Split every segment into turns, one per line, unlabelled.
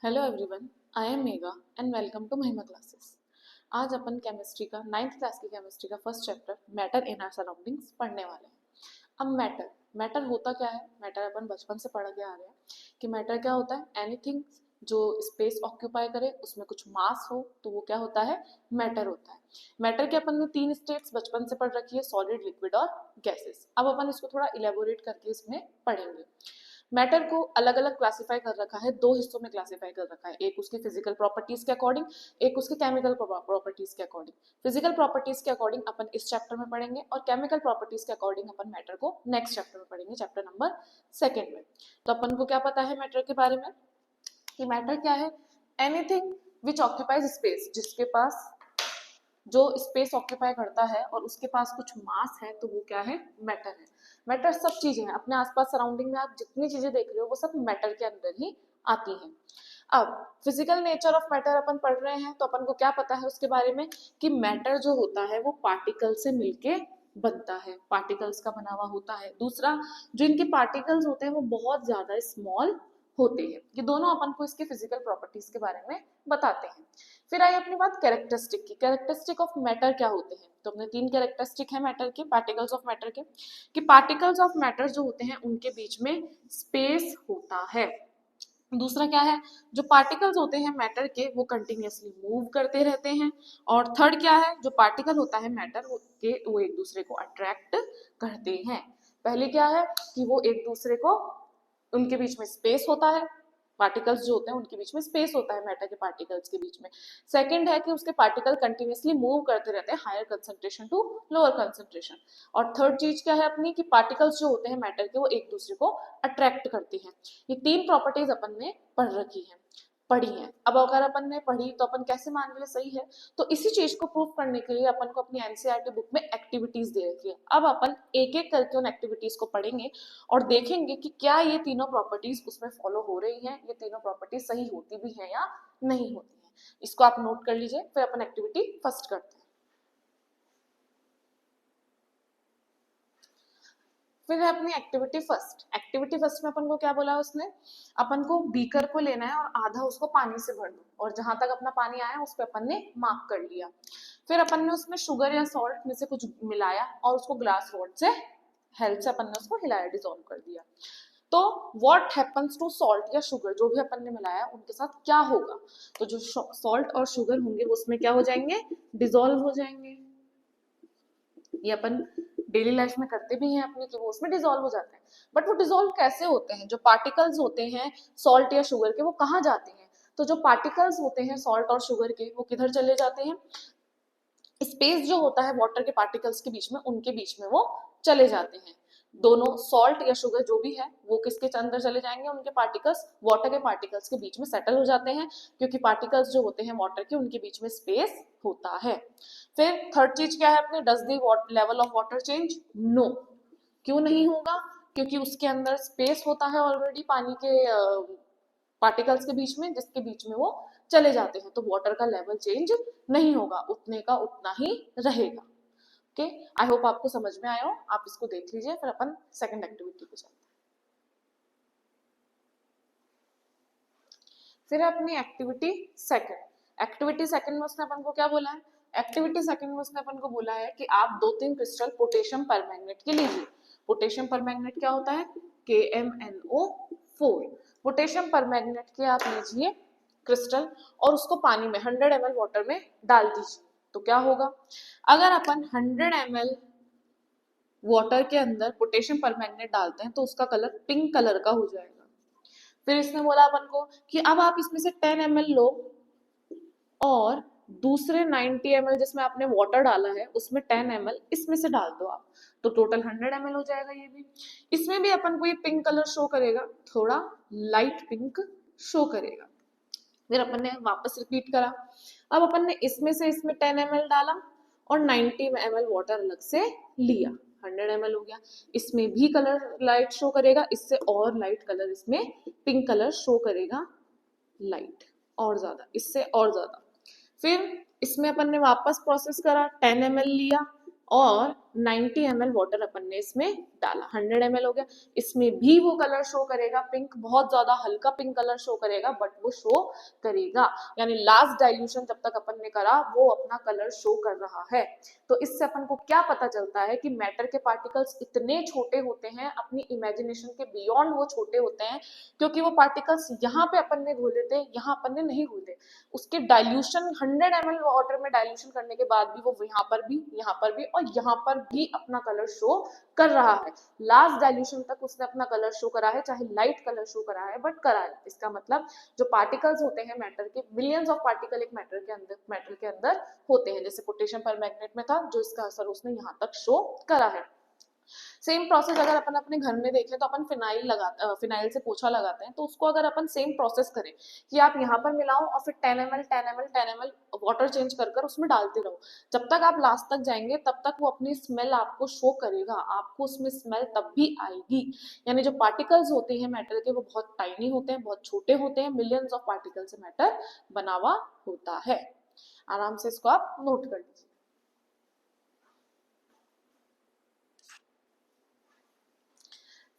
Hello everyone, I am Megha and welcome to Mahima classes. आज अपन chemistry का 9th क्लास की केमिस्ट्री का first chapter matter in our surroundings पढ़ने वाले हैं। अब मैटर मैटर होता क्या है? मैटर अपन बचपन से पढ़ के आ रहे हैं कि मैटर क्या होता है। एनीथिंग जो स्पेस ऑक्यूपाई करे, उसमें कुछ मास हो, तो वो क्या होता है? मैटर होता है। मैटर के अपन ने 3 स्टेट्स बचपन से पढ़ रखी है, सॉलिड, लिक्विड और गैसेस। अब अपन इसको थोड़ा इलेबोरेट करके इसमें पढ़ेंगे। मैटर को अलग अलग क्लासिफाई कर रखा है, 2 हिस्सों में क्लासिफाई कर रखा है, एक उसकी फिजिकल प्रॉपर्टीज के अकॉर्डिंग, एक उसके केमिकल प्रॉपर्टीज के अकॉर्डिंग। फिजिकल प्रॉपर्टीज के अकॉर्डिंग अपन इस चैप्टर में पढ़ेंगे और केमिकल प्रॉपर्टीज के अकॉर्डिंग अपन मैटर को नेक्स्ट चैप्टर में पढ़ेंगे, चैप्टर नंबर 2 में। तो अपन को क्या पता है मैटर के बारे में कि मैटर क्या है? एनीथिंग विच ऑक्यूपाइज स्पेस, जिसके पास जो स्पेस ऑक्यूपाई करता है और उसके पास कुछ मास है, तो वो क्या है? मैटर है। मैटर सब चीजें हैं अपने आसपास सराउंडिंग में, आप जितनी चीजें देख रहे हो वो सब मैटर के अंदर ही आती हैं। अब फिजिकल नेचर ऑफ मैटर अपन पढ़ रहे हैं, तो अपन को क्या पता है उसके बारे में कि मैटर जो होता है वो पार्टिकल से मिलके बनता है, पार्टिकल्स का बना हुआ होता है। दूसरा, जो इनके पार्टिकल्स होते हैं वो बहुत ज्यादा स्मॉल होते हैं। ये दोनों अपन को इसके फिजिकल प्रॉपर्टीज के बारे में बताते हैं। फिर आई अपनी बात कैरेक्टरिस्टिक की। कैरेक्टरिस्टिक ऑफ मैटर क्या होते हैं? तो अपने 3 कैरेक्टरिस्टिक है मैटर के, पार्टिकल्स ऑफ मैटर के, कि पार्टिकल्स ऑफ मैटर जो होते हैं उनके बीच में स्पेस होता है। दूसरा क्या है? जो पार्टिकल्स होते हैं मैटर के वो कंटिन्यूअसली मूव करते रहते हैं। और थर्ड क्या है? जो पार्टिकल होता है मैटर के वो एक दूसरे को अट्रैक्ट करते हैं। पहले क्या है कि वो एक दूसरे को, उनके बीच में स्पेस होता है, पार्टिकल्स जो होते हैं उनके बीच में स्पेस होता है मैटर के पार्टिकल्स के बीच में। सेकंड है कि उसके पार्टिकल कंटिन्यूअसली मूव करते रहते हैं higher concentration to lower concentration. और थर्ड चीज क्या है अपनी कि पार्टिकल्स जो होते हैं मैटर के वो एक दूसरे को अट्रैक्ट करते हैं। ये 3 प्रॉपर्टीज अपन ने पढ़ी है। अब अगर अपन ने पढ़ी तो अपन कैसे मान लिए सही है? तो इसी चीज को प्रूव करने के लिए अपन को अपनी एनसीईआरटी बुक में एक्टिविटीज दे रखी है। अब अपन एक एक करके उन एक्टिविटीज को पढ़ेंगे और देखेंगे कि क्या ये तीनों प्रॉपर्टीज उसमें फॉलो हो रही हैं, ये तीनों प्रॉपर्टीज सही होती भी हैं या नहीं होती हैं। इसको आप नोट कर लीजिए, फिर अपन एक्टिविटी फर्स्ट करते हैं। फिर है अपनी एक्टिविटी फर्स्ट। एक्टिविटी फर्स्ट में अपन को क्या बोला उसने? अपन को बीकर को लेना है और आधा उसको पानी से भर दो, और जहां तक अपना पानी आया उस पर अपन ने मार्क कर लिया। फिर अपन ने उसमें शुगर या सॉल्ट में से कुछ मिलाया और उसको ग्लास रॉड से हेल्प से अपन ने उसको हिलाया, डिसॉल्व कर दिया। तो व्हाट हैपन्स टू सॉल्ट या शुगर, जो भी अपन ने मिलाया उनके साथ क्या होगा? तो जो सॉल्ट और शुगर होंगे वो उसमें क्या हो जाएंगे? डिसॉल्व हो जाएंगे। ये अपन डेली लाइफ में करते भी हैं अपने कि वो उसमें डिसॉल्व हो जाते हैं। बट वो डिसॉल्व कैसे होते हैं? जो पार्टिकल्स होते हैं सॉल्ट या शुगर के वो कहाँ जाते हैं? तो जो पार्टिकल्स होते हैं सॉल्ट और शुगर के वो किधर चले जाते हैं? स्पेस जो होता है वाटर के पार्टिकल्स के बीच में, उनके बीच में वो चले जाते हैं। दोनों सॉल्ट या शुगर जो भी है वो किसके अंदर चले जाएंगे? उनके पार्टिकल्स वाटर के पार्टिकल्स के बीच में सेटल हो जाते हैं, क्योंकि पार्टिकल्स जो होते हैं वाटर के उनके बीच में स्पेस होता है। फिर थर्ड चीज क्या है अपने? Does the level of water change? No. क्यों नहीं होगा? क्योंकि उसके अंदर स्पेस होता है ऑलरेडी पानी के पार्टिकल्स के बीच में, जिसके बीच में वो चले जाते हैं, तो वाटर का लेवल चेंज नहीं होगा, उतने का उतना ही रहेगा। ओके, आई होप आपको समझ में आया हो। आप इसको देख लीजिए, फिर अपन सेकंड एक्टिविटी पे चलते हैं। फिर अपनी एक्टिविटी सेकंड। एक्टिविटी सेकंड में उसने अपन को क्या बोला है? एक्टिविटी सेकंड में उसने अपन को बोला है कि आप 2-3 क्रिस्टल पोटेशियम परमैंगनेट के लीजिए। पोटेशियम परमैंगनेट क्या होता है? KMnO4। पोटेशियम परमैंगनेट के आप लीजिए क्रिस्टल और उसको पानी में 100 ml वाटर में डाल दीजिए। तो क्या होगा? अगर अपन 100 ml वाटर के अंदर पोटेशियम परमैंगनेट डालते हैं तो उसका कलर पिंक कलर का हो जाएगा। फिर इसने बोला अपन को कि अब आप इसमें से 10 ml लो और दूसरे 90 ml जिसमें आपने वाटर डाला है उसमें 10 ml इसमें से डाल दो आप, तो टोटल 100 ml हो जाएगा। ये भी, इसमें भी अपन को ये पिंक कलर शो करेगा, थोड़ा लाइट पिंक शो करेगा। फिर अपन ने वापस रिपीट करा। अब अपन ने इसमें से इसमें 10 ml डाला और 90 ml वाटर अलग से लिया, 100 ml हो गया। इसमें भी कलर लाइट शो करेगा, इससे और लाइट कलर, इसमें पिंक कलर शो करेगा लाइट और ज्यादा, इससे और ज्यादा। फिर इसमें अपन ने वापस प्रोसेस करा, 10 ml लिया और 90 ml वाटर अपन ने इसमें डाला, 100 ml हो गया। इसमें भी वो कलर शो करेगा पिंक, बहुत ज्यादा हल्का पिंक कलर शो करेगा, बट वो शो करेगा। यानी लास्ट डाइल्यूशन जब तक अपन ने करा वो अपना कलर शो कर रहा है। तो इससे अपन को क्या पता चलता है कि मैटर के पार्टिकल्स इतने छोटे होते हैं, अपनी इमेजिनेशन के बियॉन्ड वो छोटे होते हैं, क्योंकि वो पार्टिकल्स यहाँ पे अपन ने घोले थे, यहाँ अपन ने नहीं घोले। उसके डाइल्यूशन 100 ml वाटर में डाइल्यूशन करने के बाद भी वो यहाँ पर भी, यहाँ पर भी और यहाँ पर भी अपना कलर शो कर रहा है। लास्ट डाइल्यूशन तक उसने अपना कलर शो करा है, चाहे लाइट कलर शो करा है, बट करा है। इसका मतलब जो पार्टिकल्स होते हैं मैटर के, मिलियंस ऑफ पार्टिकल एक मैटर के अंदर होते हैं। जैसे पोटेशियम परमैंगनेट में था, जो इसका असर उसने यहाँ तक शो करा है। सेम प्रोसेस अगर अपन अपने घर में देखें तो अपन फिनाइल से पोछा लगाते हैं, तो उसको अगर अपन सेम प्रोसेस करें कि आप यहाँ पर मिलाओ और फिर 10 ml वाटर चेंज कर कर उसमें डालते रहो, जब तक आप लास्ट तक जाएंगे तब तक वो अपनी स्मेल आपको शो करेगा, आपको उसमें स्मेल तब भी आएगी। यानी जो पार्टिकल्स होते हैं मैटर के वो बहुत टाइनी होते हैं, बहुत छोटे होते हैं, मिलियंस ऑफ पार्टिकल से मैटर बना हुआ होता है। आराम से इसको आप नोट कर लीजिए।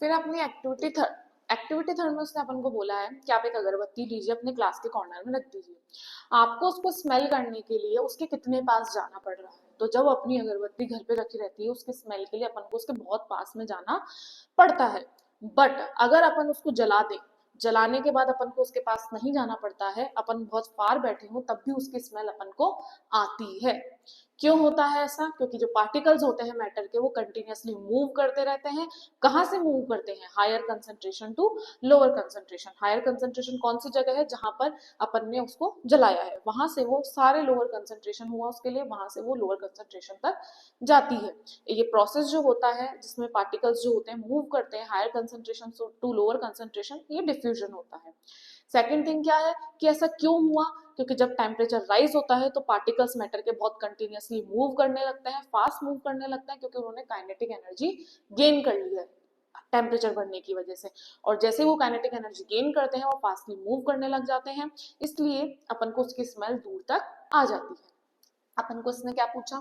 फिर अपनी एक्टिविटी थर्ड में उसने अपन को बोला है कि आप एक अगरबत्ती लीजिए, अपने क्लास के कॉर्नर में रख दीजिए। आपको उसको स्मेल करने के लिए उसके कितने पास जाना पड़ रहा है? तो जब अपनी अगरबत्ती घर पे रखी रहती है, उसके स्मेल के लिए अपन को उसके बहुत पास में जाना पड़ता है। बट अगर अपन उसको जला दें, जलाने के बाद अपन को उसके पास नहीं जाना पड़ता है, अपन बहुत फार बैठे हो तब भी उसकी स्मेल अपन को आती है। क्यों होता है ऐसा? क्योंकि जो पार्टिकल्स होते हैं मैटर के वो कंटिन्यूअसली मूव करते रहते हैं। कहाँ से मूव करते हैं? Higher concentration to lower concentration. Higher concentration कौन सी जगह है? जहां पर अपन ने उसको जलाया है, वहां से वो सारे लोअर कंसंट्रेशन हुआ उसके लिए, वहां से वो लोअर कंसंट्रेशन तक जाती है। ये प्रोसेस जो होता है जिसमें पार्टिकल्स जो होते हैं मूव करते हैं higher concentration to lower concentration, ये डिफ्यूजन होता है। सेकेंड थिंग क्या है कि ऐसा क्यों हुआ? क्योंकि जब टेम्परेचर राइज होता है तो पार्टिकल्स मैटर के बहुत कंटिन्यूअसली मूव करने लगते हैं, फास्ट मूव करने लगते हैं, क्योंकि उन्होंने काइनेटिक एनर्जी गेन कर ली है टेम्परेचर बढ़ने की वजह से। और जैसे वो काइनेटिक एनर्जी गेन करते हैं वो फास्टली मूव करने लग जाते हैं, इसलिए अपन को उसकी स्मेल दूर तक आ जाती है। अपन को इसने क्या पूछा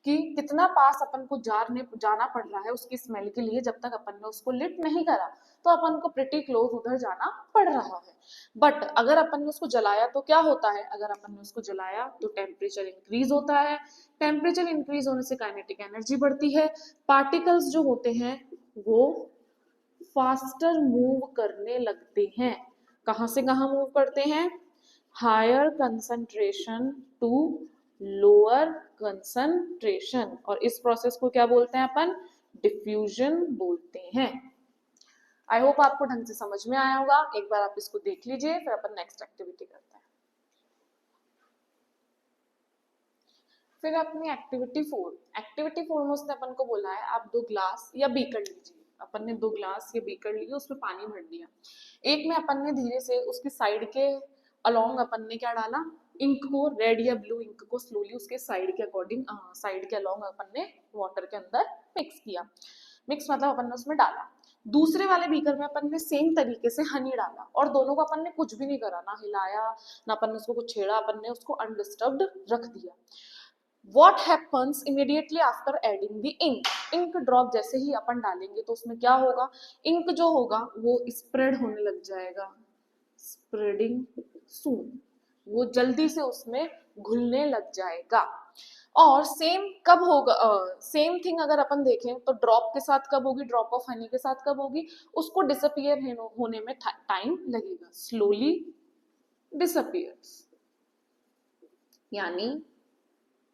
कि कितना पास अपन को जाना पड़ रहा है उसकी स्मेल के लिए, जब तक अपन ने उसको लिट नहीं करा तो अपन को प्रिटी क्लोज उधर जाना पड़ रहा है। बट अगर अपन ने उसको जलाया तो क्या होता है? अगर अपन ने उसको जलाया तो टेम्परेचर इंक्रीज होता है, टेम्परेचर इंक्रीज होने से काइनेटिक एनर्जी बढ़ती है, पार्टिकल्स जो होते हैं वो फास्टर मूव करने लगते हैं। कहां से कहां मूव करते हैं? Higher concentration to lower concentration. और इस प्रोसेस को क्या बोलते हैं अपन? डिफ्यूजन बोलते हैं। आई होप आपको ढंग से समझ में आया होगा। एक बार आप इसको देख लीजिए, फिर अपन नेक्स्ट एक्टिविटी करते हैं। फिर अपनी एक्टिविटी फोर में उसने अपन को बोला है आप 2 ग्लास या बीकर लीजिए। अपन ने 2 ग्लास या बीकर लिए, उसमें पानी भर दिया। एक में अपन ने धीरे से उसकी साइड के अलोंग अपन ने क्या डाला? इंक को, रेड या ब्लू इंक को स्लोली उसके साइड के अकॉर्डिंग, साइड के अलोंग अपन ने वाटर के अंदर मिक्स किया। मिक्स मतलब अपन ने उसमें डाला। दूसरे वाले बीकर में अपन ने सेम तरीके से हनी डाला और दोनों को अपन ने कुछ भी नहीं करा, ना हिलाया ना अपन ने उसको कुछ छेड़ा, अपन ने उसको अनडिस्टर्ब्ड रख दिया। What happens immediately after adding the ink? Ink drop जैसे ही अपन डालेंगे तो उसमें क्या होगा? इंक जो होगा वो स्प्रेड होने लग जाएगा, स्प्रेडिंग सून, वो जल्दी से उसमें घुलने लग जाएगा। और सेम कब होगा? सेम थिंग अगर अपन देखें तो ड्रॉप के साथ कब होगी? ड्रॉप ऑफ हनी के साथ कब होगी? उसको डिसअपियर होने में टाइम लगेगा, स्लोली डिसअपियर्स। यानी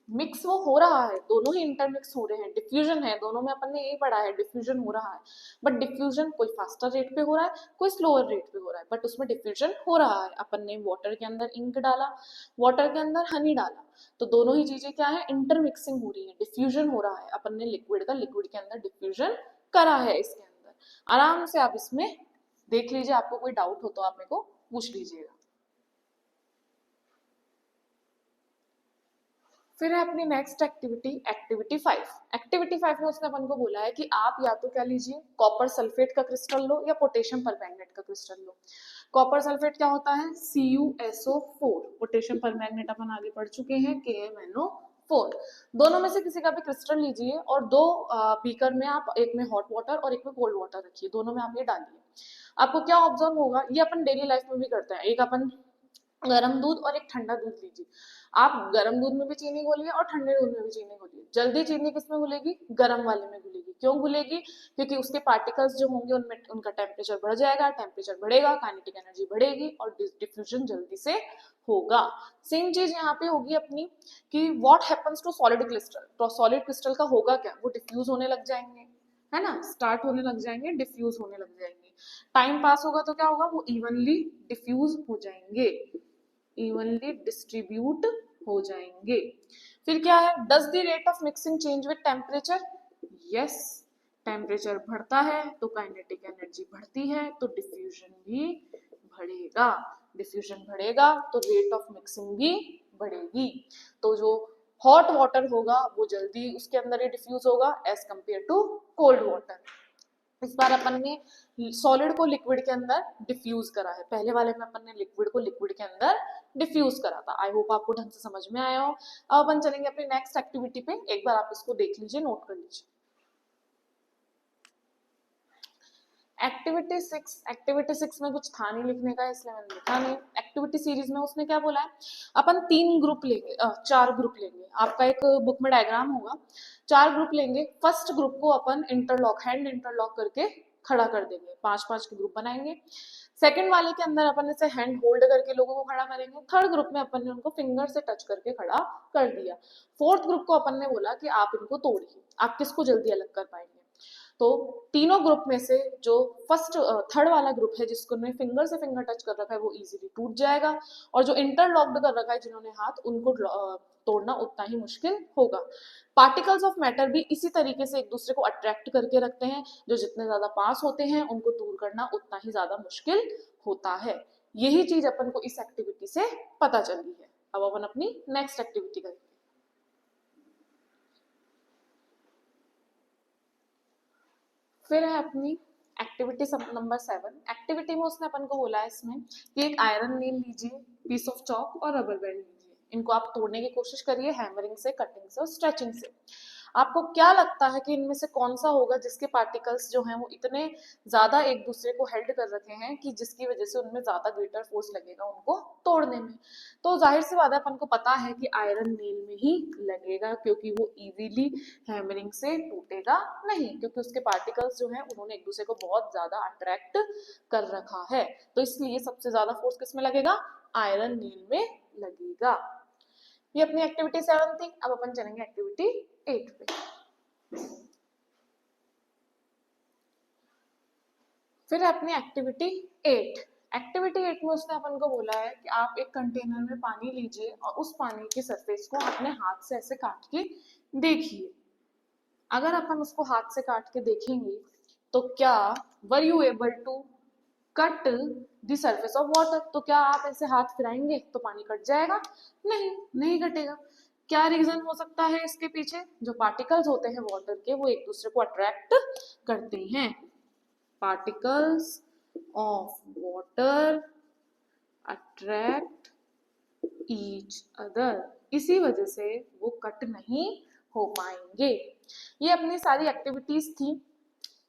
मिक्स वो हो रहा है, दोनों ही इंटरमिक्स हो रहे हैं, डिफ्यूजन है, दोनों में अपन ने यही पढ़ा है डिफ्यूजन हो रहा है। बट डिफ्यूजन कोई फास्टर रेट पे हो रहा है, कोई स्लोअर रेट पे हो रहा है, बट उसमें डिफ्यूजन हो रहा है। अपन ने वाटर के अंदर इंक डाला, वाटर के अंदर हनी डाला, तो दोनों ही चीजें क्या है? इंटरमिक्सिंग हो रही है, डिफ्यूजन हो रहा है। अपन ने लिक्विड के अंदर डिफ्यूजन करा है इसके अंदर। आराम से आप इसमें देख लीजिए, आपको कोई डाउट हो तो आप मेरे को पूछ लीजिएगा। फिर है अपनी नेक्स्ट एक्टिविटी 5। एक्टिविटी 5 में उसने अपन को बोला है कि आप या तो क्या लीजिए, कॉपर सल्फेट का क्रिस्टल लो या पोटेशियम परमैंगनेट का क्रिस्टल लो। कॉपर सल्फेट क्या होता है? CuSO4। पोटेशियम परमैंगनेट अपन आगे पढ़ चुके हैं, KMnO4। 4। दोनों में से किसी का भी क्रिस्टल लीजिए और दो बीकर में आप, एक में हॉट वाटर और एक में कोल्ड वाटर रखिए, दोनों में आप ये डालिए। आपको क्या ऑब्जर्व होगा, ये अपन डेली लाइफ में भी करते हैं, एक अपन गर्म दूध और एक ठंडा दूध लीजिए। आप गर्म दूध में भी चीनी घोलिए और ठंडे दूध में भी चीनी घोलिए। जल्दी चीनी किस में घुलेगी, गर्म वाले में घुलेगी। क्यों घुलेगी, क्योंकि उसके पार्टिकल्स जो होंगे उनमें उनका टेम्परेचर बढ़ जाएगा, टेम्परेचर बढ़ेगा, काइनेटिक एनर्जी बढ़ेगी और डिफ्यूजन जल्दी से होगा। सेम चीज यहाँ पे होगी अपनी कि what happens to solid crystal. तो सॉलिड क्रिस्टल का होगा क्या, वो डिफ्यूज होने लग जाएंगे, है ना, स्टार्ट होने लग जाएंगे, डिफ्यूज होने लग जाएंगे। टाइम पास होगा तो क्या होगा, वो इवनली डिफ्यूज हो जाएंगे, इवनली डिस्ट्रीब्यूट हो जाएंगे। फिर क्या है, does the rate of mixing change with temperature. Yes, temperature बढ़ता है तो काइनेटिक एनर्जी बढ़ती है, तो डिफ्यूजन भी बढ़ेगा। डिफ्यूजन बढ़ेगा तो रेट ऑफ मिक्सिंग भी बढ़ेगी। तो जो हॉट वाटर होगा वो जल्दी उसके अंदर ही डिफ्यूज होगा as compare to cold water. इस बार अपन ने सॉलिड को लिक्विड के अंदर डिफ्यूज करा है, पहले वाले में अपन ने लिक्विड को लिक्विड के अंदर डिफ्यूज करा था। आई होप आपको ढंग से समझ में आया हो। अब अपन चलेंगे अपनी नेक्स्ट एक्टिविटी पे, एक बार आप इसको देख लीजिए, नोट कर लीजिए। एक्टिविटी 6 में कुछ था नहीं लिखने का, इसलिए मैंने लिखा नहीं। एक्टिविटी सीरीज में उसने क्या बोला है, अपन 3 ग्रुप लेंगे, 4 ग्रुप लेंगे। आपका एक बुक में डायग्राम होगा, 4 ग्रुप लेंगे। फर्स्ट ग्रुप को अपन इंटरलॉक, हैंड इंटरलॉक करके खड़ा कर देंगे, 5-5 के ग्रुप बनाएंगे। सेकंड वाले के अंदर अपन इसे हैंड होल्ड करके लोगों को खड़ा करेंगे। थर्ड ग्रुप में अपन ने उनको फिंगर से टच करके खड़ा कर दिया। फोर्थ ग्रुप को अपन ने बोला कि आप इनको तोड़िए, आप किसको जल्दी अलग कर पाएंगे। तो तीनों ग्रुप में से जो फर्स्ट थर्ड वाला ग्रुप है जिसको ने फिंगर से फिंगर टच कर रखा है वो इजीली टूट जाएगा, और जो इंटरलॉक्ड कर रखा है जिन्होंने हाथ, उनको तोड़ना उतना ही मुश्किल होगा। पार्टिकल्स ऑफ मैटर भी इसी तरीके से एक दूसरे को अट्रैक्ट करके रखते हैं, जो जितने ज्यादा पास होते हैं उनको दूर करना उतना ही ज्यादा मुश्किल होता है। यही चीज अपन को इस एक्टिविटी से पता चली है। अब अपन अपनी नेक्स्ट एक्टिविटी करेंगे। फिर है अपनी एक्टिविटी नंबर 7। एक्टिविटी में उसने अपन को बोला है इसमें कि एक आयरन नील लीजिए, पीस ऑफ चॉक और रबर बैंड लीजिए, इनको आप तोड़ने की कोशिश करिए हैमरिंग से, कटिंग से और स्ट्रेचिंग से। आपको क्या लगता है कि इनमें से कौन सा होगा जिसके पार्टिकल्स जो हैं वो इतने ज्यादा एक दूसरे को हेल्ड कर रखे हैं कि जिसकी वजह से उनमें ज्यादा ग्रेटर फोर्स लगेगा उनको तोड़ने में। तो जाहिर सी बात है अपन को पता है कि आयरन नील में ही लगेगा, क्योंकि वो इजीली हैमरिंग से टूटेगा नहीं, क्योंकि उसके पार्टिकल्स जो हैं उन्होंने एक दूसरे को बहुत ज्यादा अट्रैक्ट कर रखा है। तो इसलिए सबसे ज्यादा फोर्स किसमें लगेगा, आयरन नील में लगेगा। ये अपनी एक्टिविटी 7 थी। अब अपन चलेंगे एक्टिविटी 8 पे। फिर अपनी एक्टिविटी 8। एक्टिविटी 8 में उसने अपन को बोला है कि आप एक कंटेनर में पानी लीजिए और उस पानी की सरफेस को अपने हाथ से ऐसे काट के देखिए। अगर अपन उसको हाथ से काट के देखेंगे तो क्या were you able to cut the surface of water, तो क्या आप ऐसे हाथ फिराएंगे तो पानी कट जाएगा, नहीं, नहीं कटेगा। क्या रीजन हो सकता है इसके पीछे, जो पार्टिकल्स होते हैं वाटर के वो एक दूसरे को अट्रैक्ट करते हैं। Particles of water attract each other, इसी वजह से वो कट नहीं हो पाएंगे। ये अपनी सारी एक्टिविटीज थी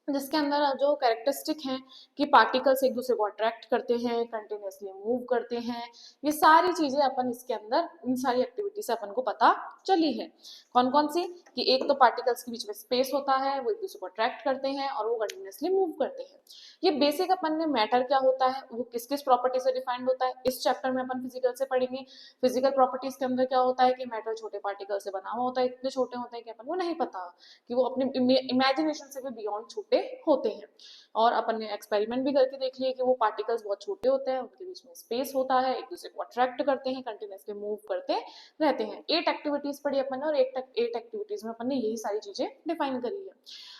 जिसके अंदर जो कैरेक्टरिस्टिक हैं कि पार्टिकल्स एक दूसरे को अट्रैक्ट करते हैं, कंटिन्यूसली मूव करते हैं, ये सारी चीजें अपन इसके अंदर इन सारी एक्टिविटी से अपन को पता चली है। कौन कौन सी, कि एक तो पार्टिकल्स के बीच में स्पेस होता है, वो एक दूसरे को अट्रैक्ट करते हैं और वो कंटिन्यूसली मूव करते हैं। ये बेसिक अपन ने मैटर क्या होता है, वो किस किस प्रॉपर्टी से डिफाइंड होता है, इस चैप्टर में अपन फिजिकल से पढ़ेंगे। फिजिकल प्रॉपर्टीज के अंदर क्या होता है कि मैटर छोटे पार्टिकल से बना हुआ होता है, इतने छोटे होते हैं कि अपन को नहीं पता कि वो अपने इमेजिनेशन से भी बियॉन्ड छोटे होते हैं। और अपन ने एक्सपेरिमेंट भी करके देख लिया कि वो पार्टिकल्स बहुत छोटे होते हैं, उनके बीच में स्पेस होता है, एक दूसरे को अट्रैक्ट करते हैं, कंटिन्यूसली मूव करते रहते हैं। 8 एक्टिविटीज पढ़ी अपन ने और 8 एक्टिविटीज में अपन ने यही सारी चीजें डिफाइन करी है।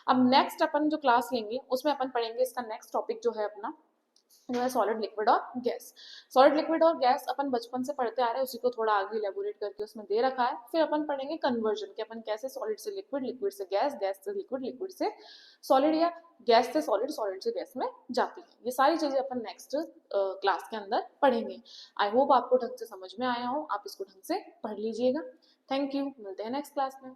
अब नेक्स्ट अपन जो क्लास लेंगे उसमें अपन पढ़ेंगे इसका नेक्स्ट टॉपिक जो है अपना, जो है सॉलिड, लिक्विड और गैस। सॉलिड, लिक्विड और गैस अपन बचपन से पढ़ते आ रहे हैं, उसी को थोड़ा आगे इलेबोरेट करके उसमें दे रखा है। फिर अपन पढ़ेंगे कन्वर्जन, कि अपन कैसे सॉलिड से लिक्विड, लिक्विड से गैस, गैस से लिक्विड, लिक्विड से सॉलिड, या गैस से सॉलिड, सॉलिड से गैस में जाती है। ये सारी चीजें अपन नेक्स्ट क्लास के अंदर पढ़ेंगे। आई होप आपको ढंग से समझ में आया हो, आप इसको ढंग से पढ़ लीजिएगा। थैंक यू, मिलते हैं नेक्स्ट क्लास में।